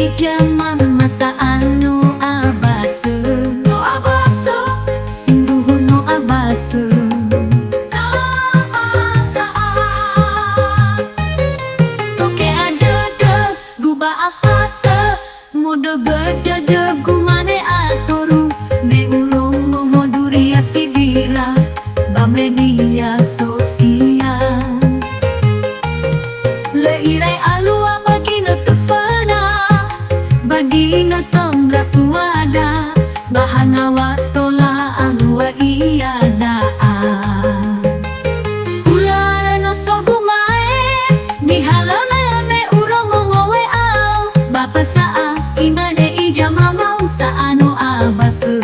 Ijaman masa anu abasu, no abasu, singguh no abasu. Toke ada de guba afata, modo gede de gumane atoru, me ulung moduria sigira, ba media sosial. Leirai alua bagina tefana, bagina tongra tuada, bahana watola alua iadaan. Hulana no sogumae, nihalame me urongo ngowe au, bapa saa imane ijamamau saano abasu.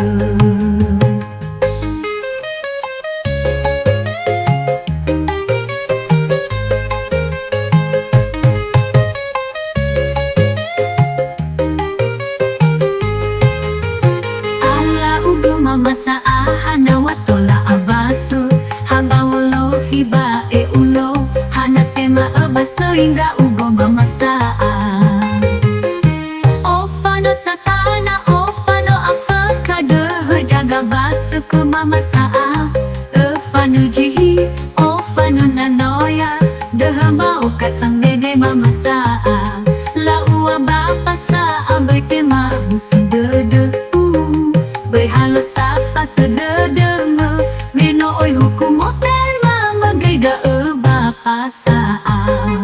Mama saa hana watola abasu, haba wolo hiba e ulo, hana tema abasu hingga ugo mama saa. Ofano satana, ofano afakade, jaga basu ku mama saa. Ofano jihi, ofano nanoya, deha mau kacang dede mama saa. La ua bapa saa bertema musi dede. Berhalo safa terdedema, meno oi hukum hotel mama gaida bapa saa.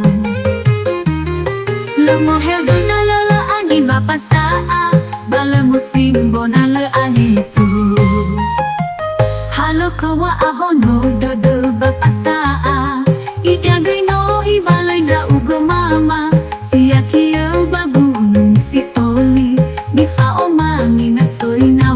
Lemo helgana lala ani bapa saa, bala musim bona le ani tu. Halo kawa ahono dode bapa saa, ijagai no ibalai da ugo mama, sia kia babunung si oli, bifa omangi na soy na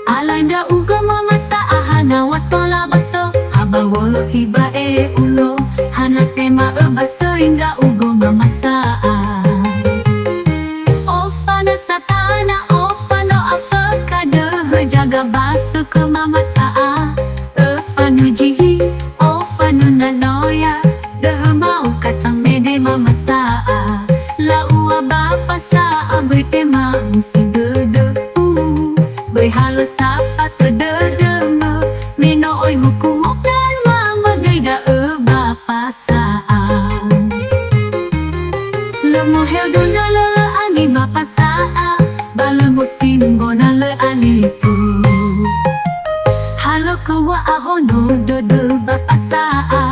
Alanda uga mama saa hana watola baso, haba wolo hiba e ulo, hana tema baso hingga ugo mama saa. Ofana satana, ofano afakade, jaga baso ke mama saa. Ofano jihi, ofano nanoya, deha mau kacang mede mama saa. La ua bapa saa bertema musi dede. Berhalo safa terdedema, meno oi hukum hotel mama gaida bapa saa. Lemo helgona lala ani bapa saa, bala musim bona le ani tu. Halo kawa ahono dede bapa saa.